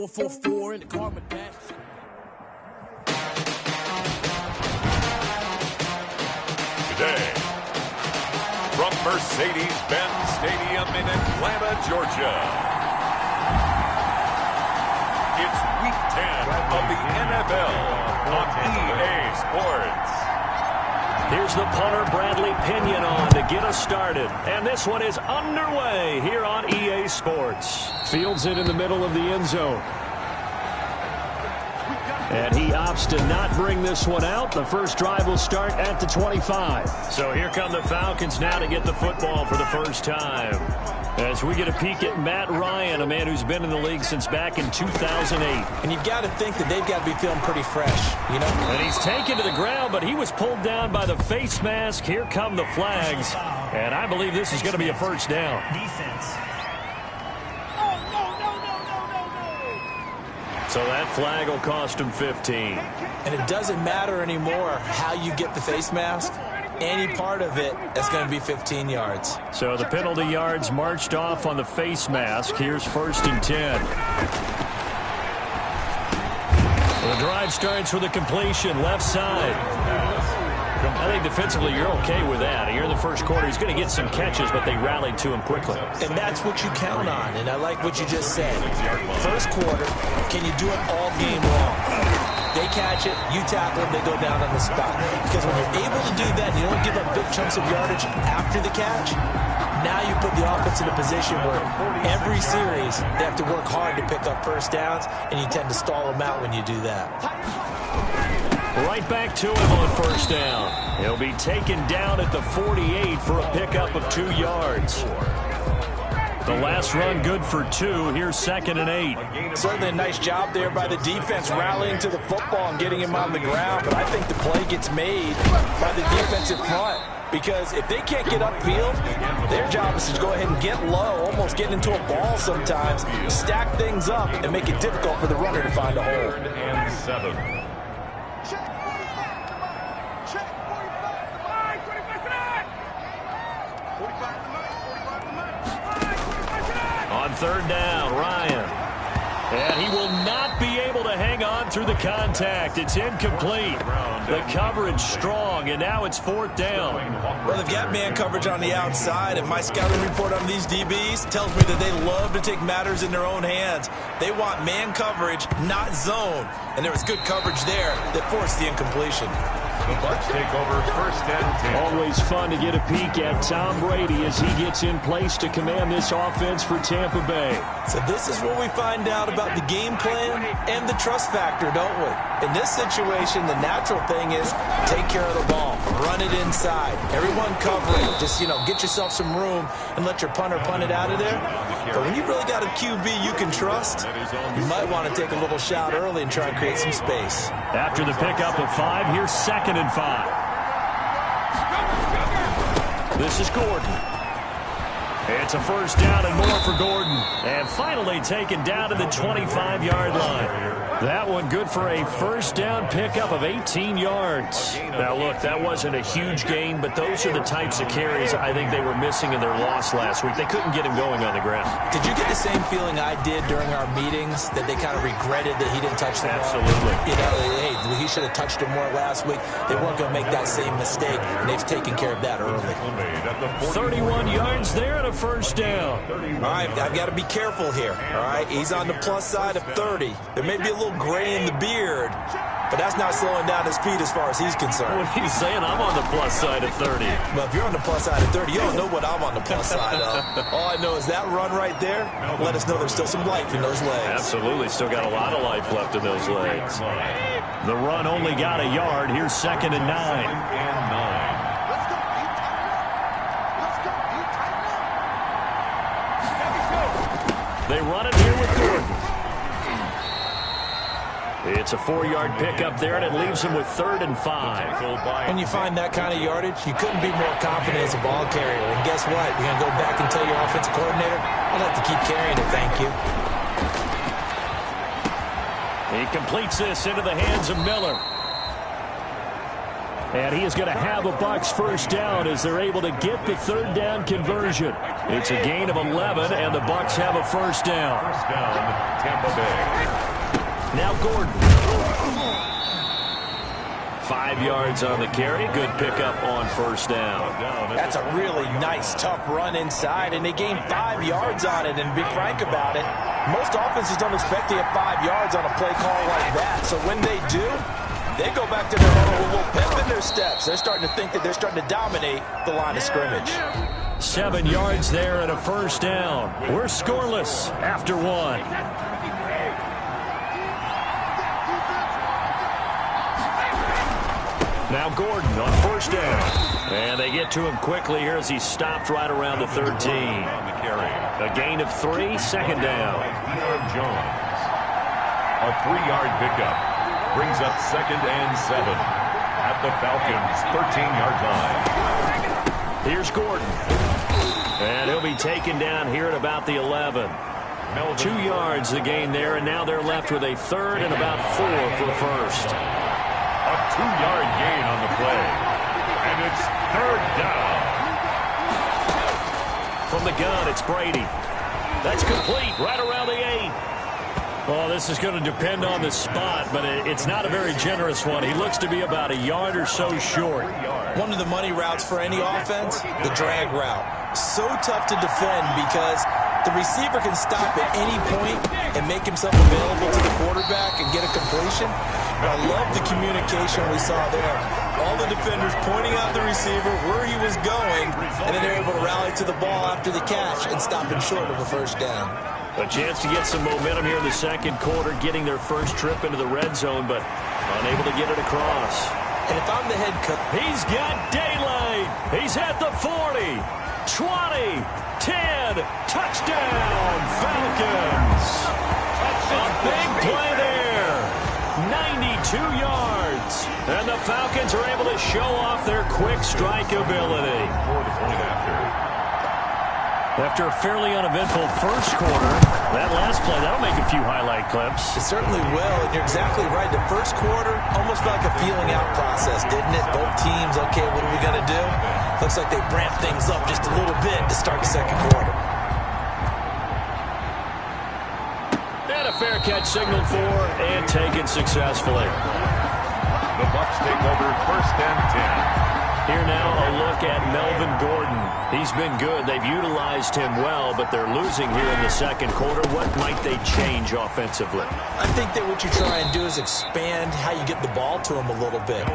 444 in the car with that. Today, from Mercedes-Benz Stadium in Atlanta, Georgia, it's Week 10 of the NFL on EA Sports. Here's the punter, Bradley Pinion, on to get us started. And this one is underway here on EA Sports. Fields it in the middle of the end zone. And he opts to not bring this one out. The first drive will start at the 25. So here come the Falcons now to get the football for the first time. As we get a peek at Matt Ryan, a man who's been in the league since back in 2008. And you've got to think that they've got to be feeling pretty fresh, you know? And he's taken to the ground, but he was pulled down by the face mask. Here come the flags. And I believe this is going to be a first down. Defense. So that flag will cost him 15. And it doesn't matter anymore how you get the face mask. Any part of it is going to be 15 yards. So the penalty yards marched off on the face mask. Here's 1st and 10. The drive starts with a completion, left side. I think defensively you're okay with that. Here in the first quarter, he's going to get some catches, but they rallied to him quickly. And that's what you count on, and I like what you just said. First quarter, can you do it all game long? They catch it, you tackle them, they go down on the spot. Because when you're able to do that, you don't give up big chunks of yardage after the catch, now you put the offense in a position where every series they have to work hard to pick up first downs, and you tend to stall them out when you do that. Right back to him on first down. He'll be taken down at the 48 for a pickup of 2 yards. The last run good for 2. Here's 2nd and 8. Certainly a nice job there by the defense rallying to the football and getting him on the ground. But I think the play gets made by the defensive front. Because if they can't get upfield, their job is to go ahead and get low, almost get into a ball sometimes, stack things up, and make it difficult for the runner to find a hole. 3rd and 7. On 3rd down, Ryan. And he will not be able to hang on through the contact. It's incomplete. The coverage strong, and now it's 4th down. Well, they've got man coverage on the outside, and my scouting report on these DBs tells me that they love to take matters in their own hands. They want man coverage, not zone. And there was good coverage there that forced the incompletion. The Bucs take over 1st and 10. Always fun to get a peek at Tom Brady as he gets in place to command this offense for Tampa Bay. So this is where we find out about the game plan and the trust factor, don't we? In this situation, the natural thing is take care of the ball, run it inside. Everyone covering. Just, get yourself some room and let your punter punt it out of there. But when you really got a QB you can trust, you might want to take a little shot early and try and create some space. After the pickup of 5, here's 2nd and 5. This is Gordon. It's a first down and more for Gordon. And finally taken down to the 25-yard line. That one good for a first down pickup of 18 yards. Now, look, that wasn't a huge gain, but those are the types of carries I think they were missing in their loss last week. They couldn't get him going on the ground. Did you get the same feeling I did during our meetings, that they kind of regretted that he didn't touch the ball? Absolutely. Hey, he should have touched it more last week. They weren't going to make that same mistake, and they've taken care of that early. 31 yards there and a first down. All right, I've got to be careful here, all right? He's on the plus side of 30. There may be a little gray in the beard, but that's not slowing down his speed as far as he's concerned. What are you saying? I'm on the plus side of 30. Well, if you're on the plus side of 30, you don't know what I'm on the plus side of. All I know is that run right there let us know there's still some life in those legs. Absolutely. Still got a lot of life left in those legs. The run only got a yard. Here's 2nd and 9. They run it here with Gordon. It's a 4-yard pickup there, and it leaves him with 3rd and 5. When you find that kind of yardage, you couldn't be more confident as a ball carrier. And guess what? You're going to go back and tell your offensive coordinator, I'd like to keep carrying it, thank you. He completes this into the hands of Miller. And he is going to have a Bucs first down as they're able to get the 3rd down conversion. It's a gain of 11, and the Bucs have a first down. First down, Tampa Bay. Now Gordon. 5 yards on the carry. Good pickup on first down. That's a really nice, tough run inside, and they gained 5 yards on it. And to be frank about it, most offenses don't expect to get 5 yards on a play call like that. So when they do, they go back to their huddle with a little pep in their steps. They're starting to think that they're starting to dominate the line of scrimmage. 7 yards there and a first down. We're scoreless after 1. Now Gordon on first down. And they get to him quickly here as he stopped right around the 13. A gain of 3, second down. Jones. A 3-yard pickup brings up 2nd and 7 at the Falcons' 13-yard line. Here's Gordon. And he'll be taken down here at about the 11. 2 yards the gain there, and now they're left with a third and about 4 for first. A 2-yard gain on the play. And it's 3rd down. From the gun, it's Brady. That's complete right around the 8. Well, this is going to depend on the spot, but it's not a very generous one. He looks to be about a yard or so short. One of the money routes for any offense, the drag route. So tough to defend because the receiver can stop at any point and make himself available to the quarterback and get a completion. But I love the communication we saw there. All the defenders pointing out the receiver where he was going, and then they're able to rally to the ball after the catch and stop him short of a first down. A chance to get some momentum here in the second quarter, getting their first trip into the red zone, but unable to get it across. And if I'm the head coach, he's got daylight. He's at the 40, 20, 10, touchdown, Falcons. A big play there, 92 yards. And the Falcons are able to show off their quick strike ability. After a fairly uneventful first quarter, that last play, that'll make a few highlight clips. It certainly will, and you're exactly right. The first quarter, almost like a feeling out process, didn't it? Both teams, okay, what are we going to do? Looks like they ramped things up just a little bit to start the second quarter. And a fair catch signaled for and taken successfully. The Bucs take over 1st and 10. Here now a look at Melvin Gordon. He's been good. They've utilized him well, but they're losing here in the second quarter. What might they change offensively? I think that what you try and do is expand how you get the ball to him a little bit.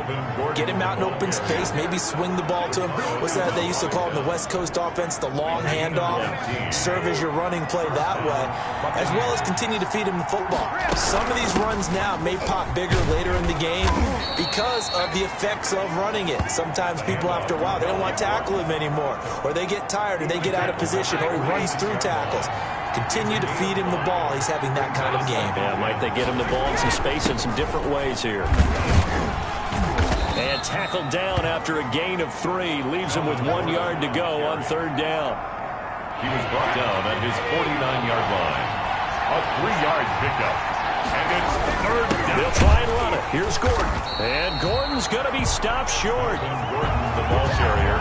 Get him out in open space, maybe swing the ball to him. What's that they used to call in the West Coast offense, the long handoff? Serve as your running play that way, as well as continue to feed him the football. Some of these runs now may pop bigger later in the game because of the effects of running it. Sometimes people, after a while, they don't want to tackle him anymore, or they get tired, or they get out of position, or he runs through tackles. Continue to feed him the ball. He's having that kind of game. Yeah, might they get him the ball in some space in some different ways here. And tackled down after a gain of 3. Leaves him with 1 yard to go on 3rd down. He was brought down at his 49-yard line. A 3-yard pickup. And it's 3rd down. They'll try and run it. Here's Gordon. And Gordon's going to be stopped short. Gordon, the ball carrier.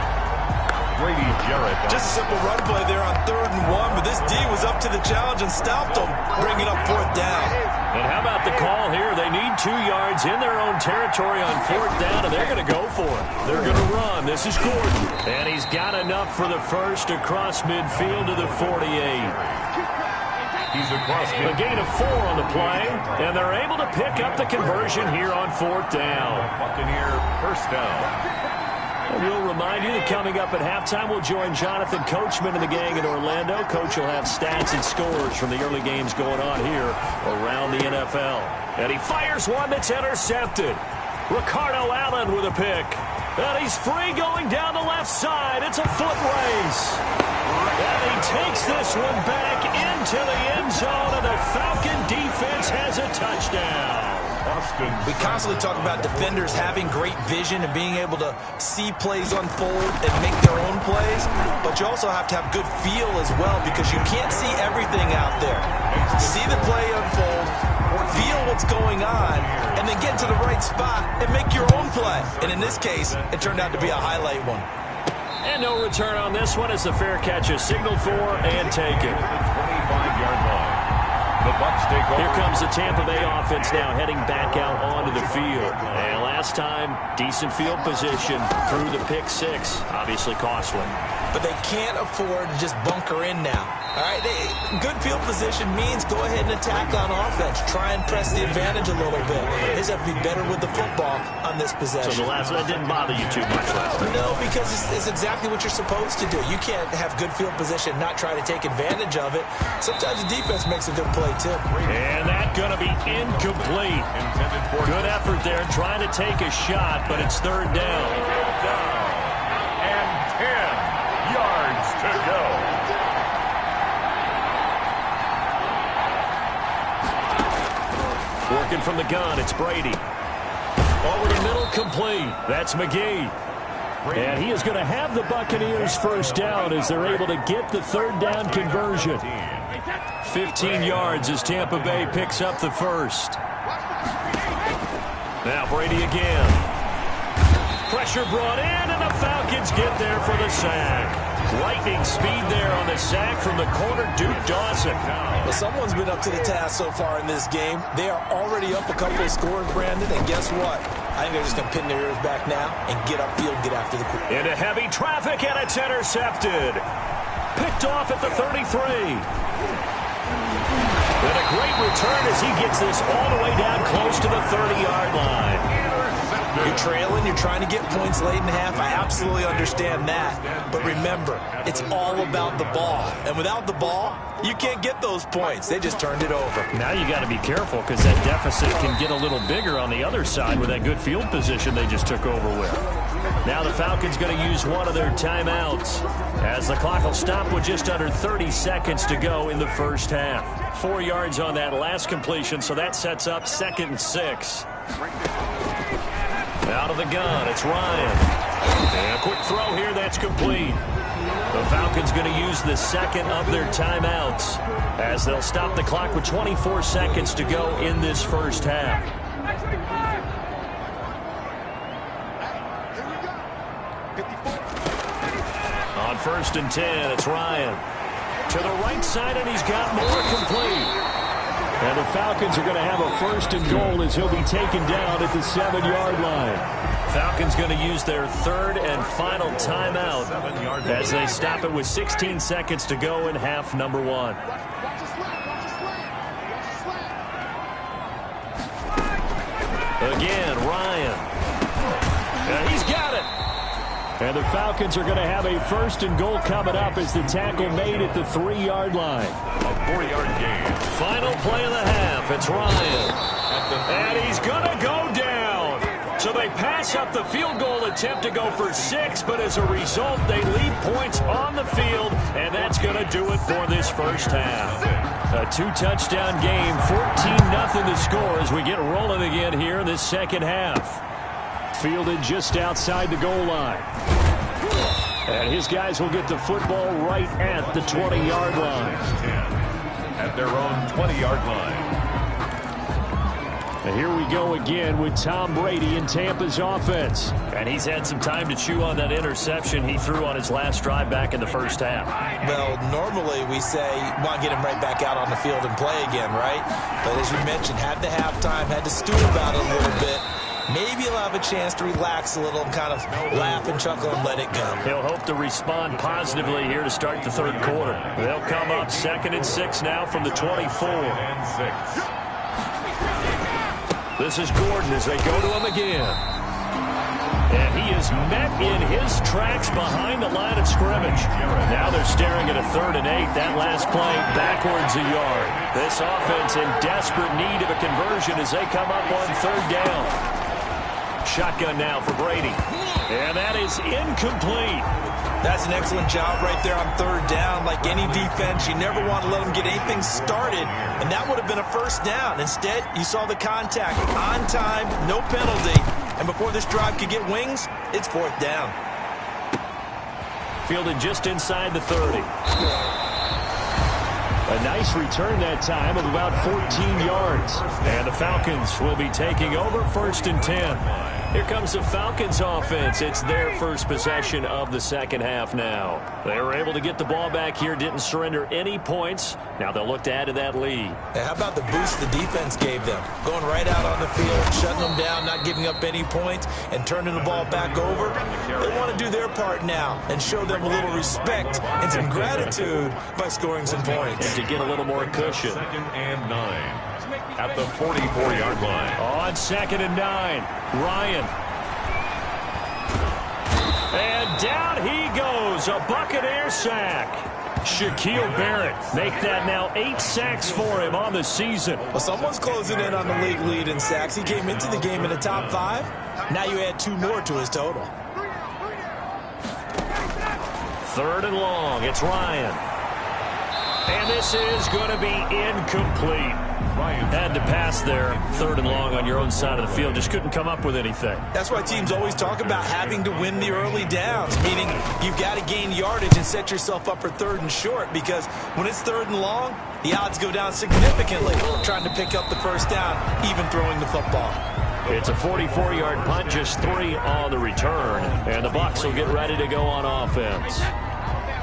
Brady Jarrett. Just a simple run play there on 3rd and 1, but this D was up to the challenge and stopped them, bringing up 4th down. And how about the call here? They need 2 yards in their own territory on 4th down, and they're going to go for it. They're going to run. This is Gordon. And he's got enough for the first across midfield to the 48. He's across A gain of 4 on the play, and they're able to pick up the conversion here on 4th down. Buccaneer first down. And we'll remind you that coming up at halftime, we'll join Jonathan Coachman and the gang in Orlando. Coach will have stats and scores from the early games going on here around the NFL. And he fires one that's intercepted. Ricardo Allen with a pick. And he's free going down the left side. It's a foot race. And he takes this one back into the end zone, and the Falcon defense has a touchdown. We constantly talk about defenders having great vision and being able to see plays unfold and make their own plays, but you also have to have good feel as well because you can't see everything out there. See the play unfold, feel what's going on, and then get to the right spot and make your own play. And in this case, it turned out to be a highlight one. And no return on this one as the fair catch is signaled for and taken. 25-yard line. The Bucs take over. Here comes the Tampa Bay offense now heading back out onto the field. And last time, decent field position through the pick six. Obviously costly. But they can't afford to just bunker in now. All right, good field position means go ahead and attack on offense. Try and press the advantage a little bit. They just have to be better with the football on this possession. So the last one didn't bother you too much last time? No, because it's exactly what you're supposed to do. You can't have good field position, not try to take advantage of it. Sometimes the defense makes a good play, too. And that's going to be incomplete. Good effort there, trying to take a shot, but it's third down. And 10 yards to go. Working from the gun, it's Brady. Over the middle, complete. That's McGee. And he is going to have the Buccaneers first down as they're able to get the third down conversion. 15 yards as Tampa Bay picks up the first. Now Brady again. Pressure brought in, and the Falcons get there for the sack. Lightning speed there on the sack from the corner, Duke Dawson. Well, someone's been up to the task so far in this game. They are already up a couple of scores, Brandon, and guess what? I think they're just going to pin their ears back now and get upfield, get after the quarterback. Into heavy traffic, and it's intercepted. Picked off at the 33. And a great return as he gets this all the way down close to the 30-yard line. You're trailing, you're trying to get points late in half. I absolutely understand that. But remember, it's all about the ball. And without the ball, you can't get those points. They just turned it over. Now you got to be careful because that deficit can get a little bigger on the other side with that good field position they just took over with. Now the Falcons going to use one of their timeouts as the clock will stop with just under 30 seconds to go in the first half. 4 yards on that last completion, so that sets up 2nd and 6. Out of the gun, it's Ryan. And a quick throw here, that's complete. The Falcons going to use the second of their timeouts as they'll stop the clock with 24 seconds to go in this first half. On 1st and 10, it's Ryan. To the right side, and he's got more, complete. And the Falcons are going to have a 1st and goal as he'll be taken down at the 7-yard line. Falcons going to use their 3rd and final timeout as they stop it with 16 seconds to go in half number 1. Again, Ryan. And he's got it. And the Falcons are going to have a 1st and goal coming up as the tackle made at the 3-yard line. A 4-yard gain. Final play of the half. It's Ryan. And he's going to go down. So they pass up the field goal attempt to go for 6, but as a result, they leave points on the field, and that's going to do it for this first half. A 2-touchdown game, 14-0 to score as we get rolling again here in this second half. Fielded just outside the goal line. And his guys will get the football right at the 20-yard line. At their own 20-yard line. And here we go again with Tom Brady in Tampa's offense. And he's had some time to chew on that interception he threw on his last drive back in the first half. Well, normally we say, want to get him right back out on the field and play again, right? But as you mentioned, had the halftime, had to stew about it a little bit. Maybe he'll have a chance to relax a little and kind of laugh and chuckle and let it go. He'll hope to respond positively here to start the third quarter. They'll come up 2nd and 6 now from the 24. And 6. This is Gordon as they go to him again. And he is met in his tracks behind the line of scrimmage. Now they're staring at a 3rd and 8. That last play backwards a yard. This offense in desperate need of a conversion as they come up on 3rd down. Shotgun now for Brady. And that is incomplete. That's an excellent job right there on 3rd down. Like any defense, you never want to let them get anything started, and that would have been a 1st down. Instead, you saw the contact on time, no penalty, and before this drive could get wings, it's 4th down. Fielded just inside the 30. A nice return that time of about 14 yards. And the Falcons will be taking over 1st and 10. Here comes the Falcons offense. It's their first possession of the second half now. They were able to get the ball back here, didn't surrender any points. Now they'll look to add to that lead. And how about the boost the defense gave them? Going right out on the field, shutting them down, not giving up any points, and turning the ball back over. They want to do their part now and show them a little respect and some gratitude by scoring some points. And to get a little more cushion. 2nd and 9. At the 44-yard line. On 2nd and 9, Ryan. And down he goes, a Buccaneer sack. Shaquille Barrett make that now 8 sacks for him on the season. Well, someone's closing in on the league lead in sacks. He came into the game in the top 5. Now you add 2 more to his total. 3rd and long, it's Ryan. And this is going to be incomplete. Had to pass there, 3rd and long on your own side of the field. Just couldn't come up with anything. That's why teams always talk about having to win the early downs, meaning you've got to gain yardage and set yourself up for 3rd and short, because when it's 3rd and long, the odds go down significantly trying to pick up the first down, even throwing the football. It's a 44-yard punt, just 3 on the return, and the Bucs will get ready to go on offense.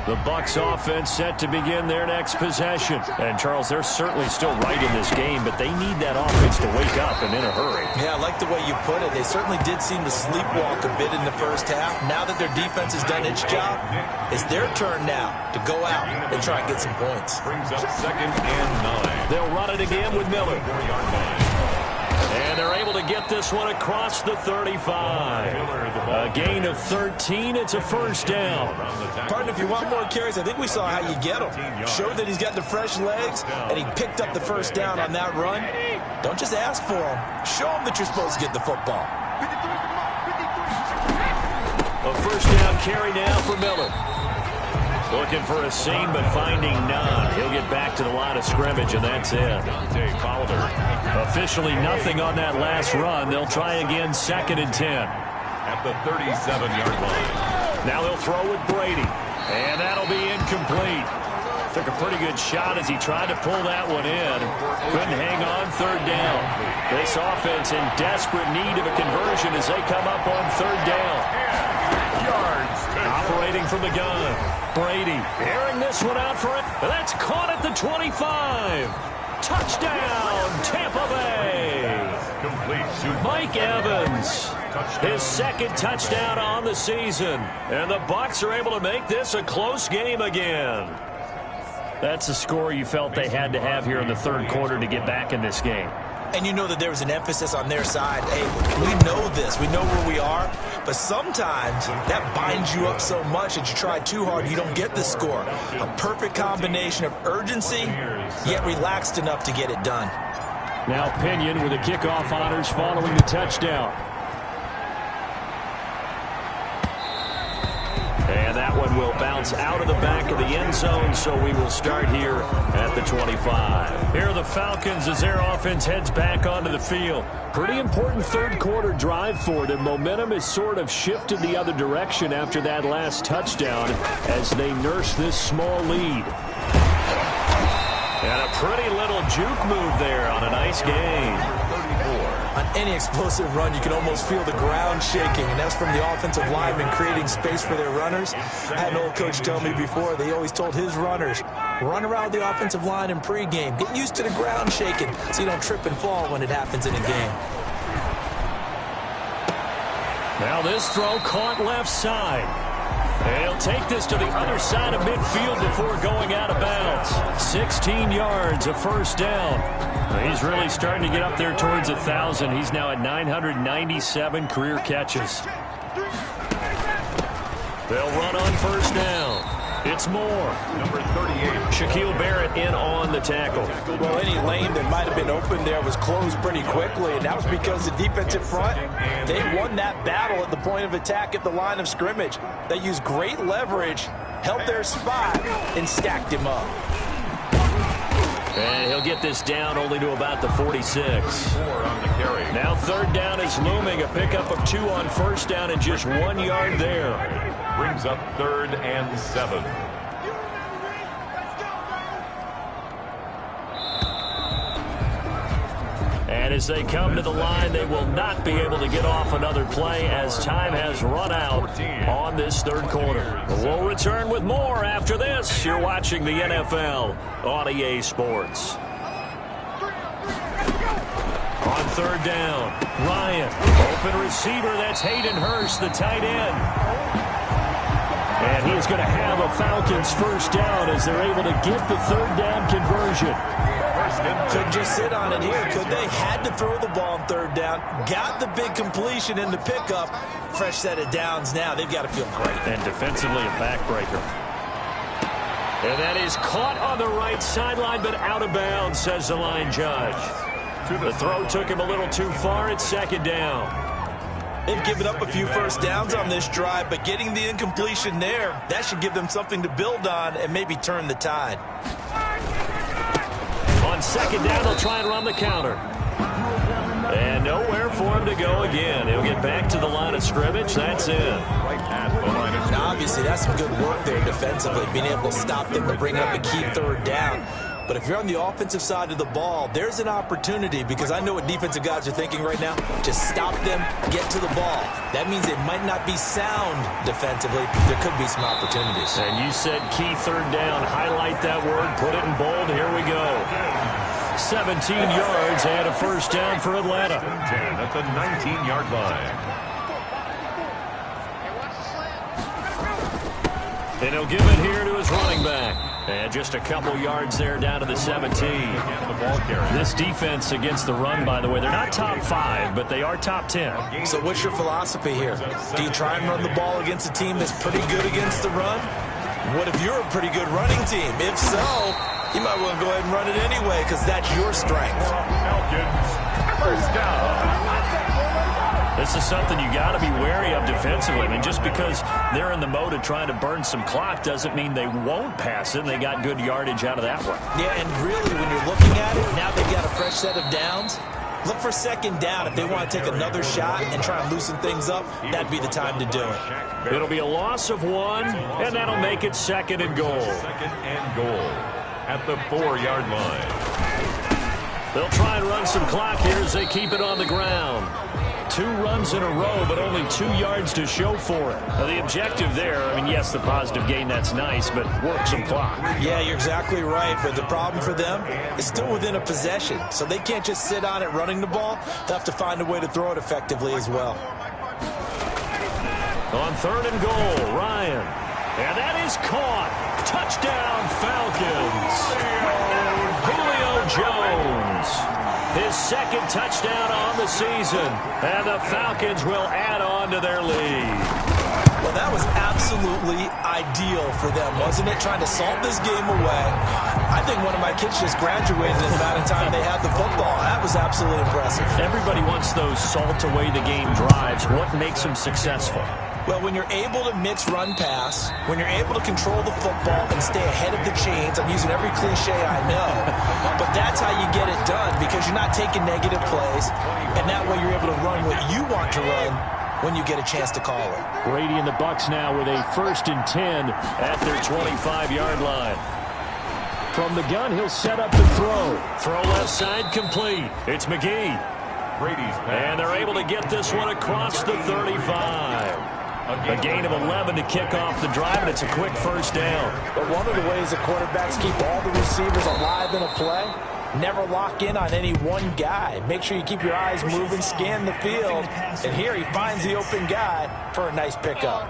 The Bucs offense set to begin their next possession. And, Charles, they're certainly still right in this game, but they need that offense to wake up and in a hurry. Yeah, I like the way you put it. They certainly did seem to sleepwalk a bit in the first half. Now that their defense has done its job, it's their turn now to go out and try and get some points. Brings up 2nd and 9. They'll run it again with Miller. 4-yard line. And they're able to get this one across the 35. A gain of 13. It's a first down. Pardon, if you want more carries, I think we saw how you get him. Showed that he's got the fresh legs, and he picked up the first down on that run. Don't just ask for him. Show him that you're supposed to get the football. A first down carry now for Miller. Looking for a seam, but finding none. He'll get back to the line of scrimmage, and that's it. Officially nothing on that last run. They'll try again, 2nd and 10. At the 37-yard line. Now they'll throw with Brady, and that'll be incomplete. Took a pretty good shot as he tried to pull that one in. Couldn't hang on 3rd down. This offense in desperate need of a conversion as they come up on 3rd down. Operating from the gun. Brady airing this one out for it. That's caught at the 25. Touchdown, Tampa Bay. Mike Evans, his 2nd touchdown on the season. And the Bucs are able to make this a close game again. That's the score you felt they had to have here in the 3rd quarter to get back in this game. And you know that there was an emphasis on their side. Hey, we know this. We know where we are. But sometimes that binds you up so much that you try too hard, you don't get the score. A perfect combination of urgency, yet relaxed enough to get it done. Now Pinion with the kickoff honors following the touchdown. And that one will bounce out of the back of the end zone, so we will start here at the 25. Here are the Falcons as their offense heads back onto the field. Pretty important 3rd quarter drive for them. Momentum has sort of shifted the other direction after that last touchdown as they nurse this small lead. And a pretty little juke move there on a nice game. On any explosive run, you can almost feel the ground shaking, and that's from the offensive linemen creating space for their runners. I had an old coach tell me before, they always told his runners, run around the offensive line in pregame. Get used to the ground shaking so you don't trip and fall when it happens in a game. Now this throw caught left side. He'll take this to the other side of midfield before going out of bounds. 16 yards, a first down. He's really starting to get up there towards 1,000. He's now at 997 career catches. They'll run on first down. It's Moore. Number 38. Shaquille Barrett in on the tackle. Well, any lane that might have been open there was closed pretty quickly, and that was because the defensive front, they won that battle at the point of attack at the line of scrimmage. They used great leverage, held their spot, and stacked him up. And he'll get this down only to about the 46. Now 3rd down is looming. A pickup of 2 on first down and just 1 yard there. Brings up 3rd and 7. And as they come to the line, they will not be able to get off another play as time has run out on this third quarter. We'll return with more after this. You're watching the NFL on EA Sports. On third down, Ryan, open receiver, that's Hayden Hurst, the tight end. And he is going to have a Falcons first down as they're able to get the third down conversion. Couldn't just sit on it here, could they? Had to throw the ball on third down, got the big completion in the pickup. Fresh set of downs now. They've got to feel great. And defensively a backbreaker. And that is caught on the right sideline, but out of bounds, says the line judge. The throw took him a little too far. It's second down. They've given up a few first downs on this drive, but getting the incompletion there, that should give them something to build on and maybe turn the tide. On second down, they'll try and run the counter. And nowhere for him to go again. He'll get back to the line of scrimmage. That's it. Now, obviously, that's some good work there defensively, being able to stop them to bring up a key third down. But if you're on the offensive side of the ball, there's an opportunity, because I know what defensive guys are thinking right now. Just stop them, get to the ball. That means it might not be sound defensively. There could be some opportunities. And you said key third down. Highlight that word. Put it in bold. Here we go. 17 yards and a first down for Atlanta. At the 19-yard line. And he'll give it here to his running back. And just a couple yards there down to the 17. This defense against the run, by the way, they're not top 5, but they are top 10. So what's your philosophy here? Do you try and run the ball against a team that's pretty good against the run? What if you're a pretty good running team? If so, you might want to go ahead and run it anyway, because that's your strength. Falcons, first down. This is something you got to be wary of defensively. I mean, just because they're in the mode of trying to burn some clock doesn't mean they won't pass it. They got good yardage out of that one. Yeah, and really, when you're looking at it, now they've got a fresh set of downs. Look for second down. If they want to take another shot and try and loosen things up, that'd be the time to do it. It'll be a loss of 1, and that'll make it second and goal. Second and goal at the 4-yard line. They'll try and run some clock here as they keep it on the ground. 2 runs in a row, but only 2 yards to show for it. Now, the objective there, I mean, yes, the positive gain, that's nice, but work some clock. Yeah, you're exactly right, but the problem for them is still within a possession, so they can't just sit on it running the ball. They'll have to find a way to throw it effectively as well. On third and goal, Ryan. And that is caught. Touchdown, Falcons. Julio Jones. His second touchdown on the season. And the Falcons will add on to their lead. Well, that was absolutely ideal for them, wasn't it? Trying to salt this game away. I think one of my kids just graduated in the amount of time they had the football. That was absolutely impressive. Everybody wants those salt away the game drives. What makes them successful? Well, when you're able to mix run-pass, when you're able to control the football and stay ahead of the chains, I'm using every cliche I know, but that's how you get it done, because you're not taking negative plays, and that way you're able to run what you want to run when you get a chance to call it. Brady and the Bucs now with a 1st and 10 at their 25-yard line. From the gun, he'll set up the throw. Throw left side complete. It's McGee. And they're able to get this one across the 35. A gain of 11 to kick off the drive, and it's a quick first down. But one of the ways the quarterbacks keep all the receivers alive in a play, never lock in on any one guy. Make sure you keep your eyes moving, scan the field, and here he finds the open guy for a nice pickup.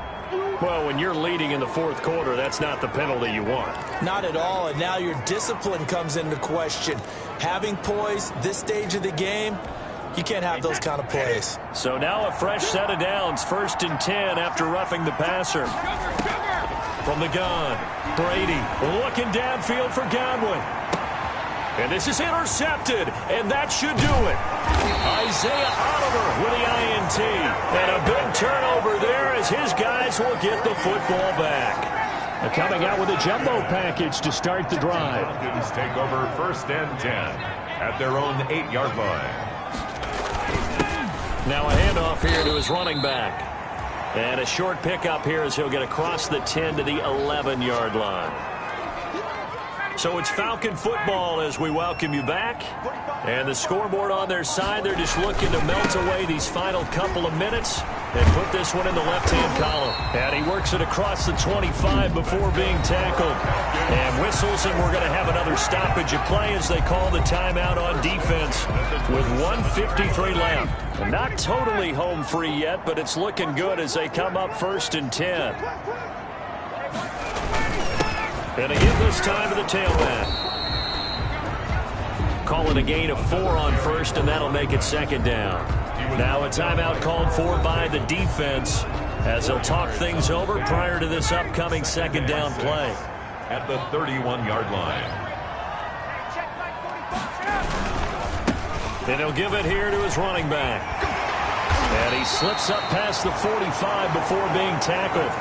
Well, when you're leading in the 4th quarter, that's not the penalty you want. Not at all, and now your discipline comes into question. Having poise this stage of the game, you can't have those kind of plays. So now a fresh set of downs, 1st and 10 after roughing the passer. From the gun, Brady looking downfield for Godwin. And this is intercepted, and that should do it. Isaiah Oliver with the INT. And a big turnover there as his guys will get the football back. They're coming out with a jumbo package to start the drive. Falcons take over 1st and 10 at their own 8-yard line. Now a handoff here to his running back. And a short pickup here as he'll get across the 10 to the 11-yard line. So it's Falcon football as we welcome you back. And the scoreboard on their side, they're just looking to melt away these final couple of minutes and put this one in the left-hand column. And he works it across the 25 before being tackled. And whistles, and we're going to have another stoppage of play as they call the timeout on defense with 1:53 left. And not totally home free yet, but it's looking good as they come up 1st and 10. And they give this time to the tailback. Call it a gain of 4 on 1st, and that'll make it 2nd down. Now a timeout called for by the defense as they'll talk things over prior to this upcoming 2nd down play. At the 31-yard line. And he'll give it here to his running back. And he slips up past the 45 before being tackled.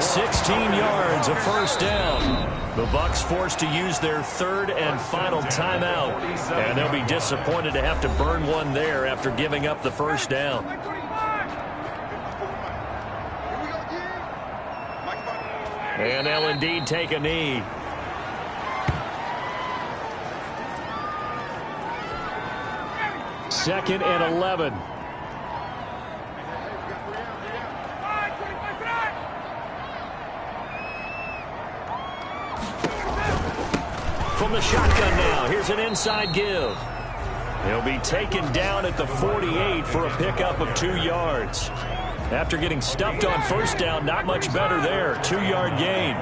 16 yards, a 1st down. The Bucs forced to use their 3rd and final timeout. And they'll be disappointed to have to burn one there after giving up the 1st down. And they'll indeed take a knee. Second and 11. From the shotgun now, here's an inside give. He'll be taken down at the 48 for a pickup of 2 yards. After getting stuffed on 1st down, not much better there. 2-yard gain.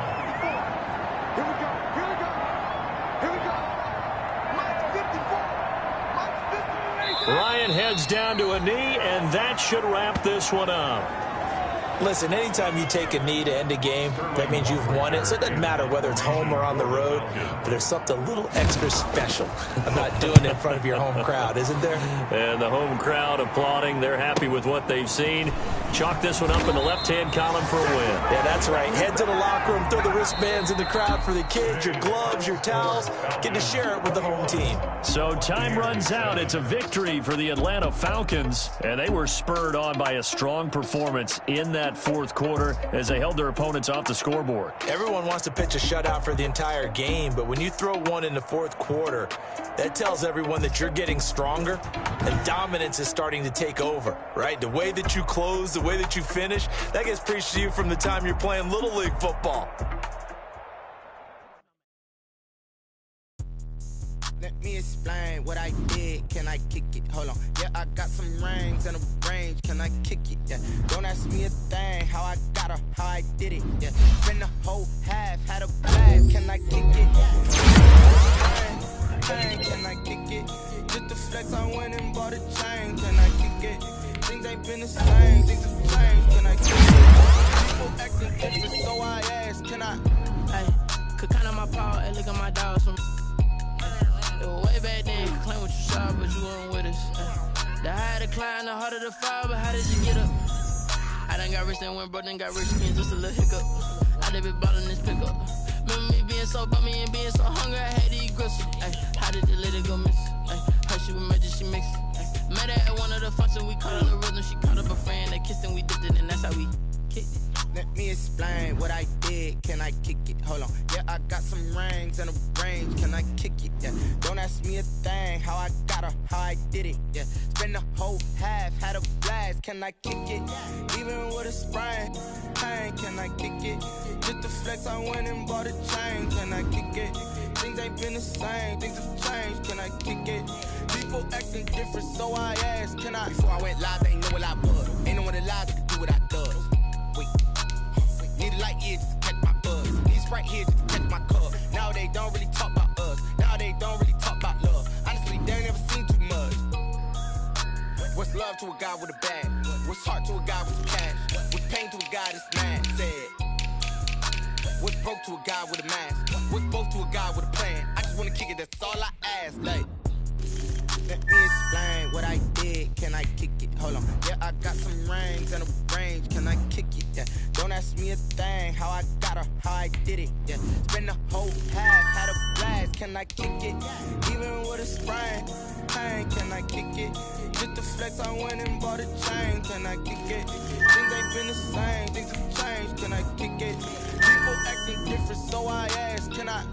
Ryan heads down to a knee, and that should wrap this one up. Listen, anytime you take a knee to end a game, that means you've won it. So it doesn't matter whether it's home or on the road, but there's something a little extra special about doing it in front of your home crowd, isn't there? And the home crowd applauding. They're happy with what they've seen. Chalk this one up in the left-hand column for a win. Yeah, that's right. Head to the locker room, throw the wristbands in the crowd for the kids, your gloves, your towels. Get to share it with the home team. So time runs out. It's a victory for the Atlanta Falcons, and they were spurred on by a strong performance in that 4th quarter as they held their opponents off the scoreboard. Everyone wants to pitch a shutout for the entire game, but when you throw one in the 4th quarter, that tells everyone that you're getting stronger and dominance is starting to take over, right? The way that you close, the way that you finish, that gets preached to you from the time you're playing Little League football. Let me explain what I did. Can I kick it? Hold on. Yeah, I got some rings and a range. Can I kick it? Yeah. Don't ask me a thing. How I got her, how I did it. Yeah. Spend the whole half, had a blast. Can I kick it? Can I kick it? Just the flex, I went and bought a chain. Can I kick it? Things ain't been the same. Things have changed. Can I kick it? People acting different, so I ask. Can I? Hey, could count on my power and look at my dogs from. It was way back then, you could claim what you saw, but you weren't with us. The higher the climb, the harder the fall, but how did you get up? I done got rich, then went broke, then got rich again, just a little hiccup. I done been ballin' this pickup. Remember me being so bummy and being so hungry, I had to eat gristle. Ay, how did the lady go miss? Ay, her she was magic, she mixed. Met her at one of the functions, we caught her the rhythm, she caught up a friend, they kissed and we dipped it, and that's how we kicked it. Let me explain what I did. Can I kick it? Hold on. Yeah, I got some rings and a range. Can I kick it? Yeah. Don't ask me a thing. How I got her, how I did it. Yeah. Spend the whole half, had a blast. Can I kick it? Even with a sprain, pain. Can I kick it? Just the flex, I went and bought a chain. Can I kick it? Things ain't been the same. Things have changed. Can I kick it? People acting different, so I asked. Can I? Before I went live, they ain't know what I was. Ain't no one alive that could do what I does. Need a light year just to catch my buzz. These right here just to catch my cup. Now they don't really talk about us. Now they don't really talk about love. Honestly, they ain't never seen too much. What's love to a guy with a bag? What's heart to a guy with some cash? What's pain to a guy that's mad? Said. What's broke to a guy with a mask? What's both to a guy with a plan? I just wanna kick it, that's all I ask. Like, let me explain what I did. Can I kick it? Hold on. Yeah, I got some rings and a range. Can I kick it? Yeah. Don't ask me a thing. How I got her, how I did it. Yeah. Spend the whole half, had a blast. Can I kick it? Even with a sprain, pain. Can I kick it? Just the flex, I went and bought a chain. Can I kick it? Things ain't been the same. Things have changed. Can I kick it? People acting different, so I ask. Can I?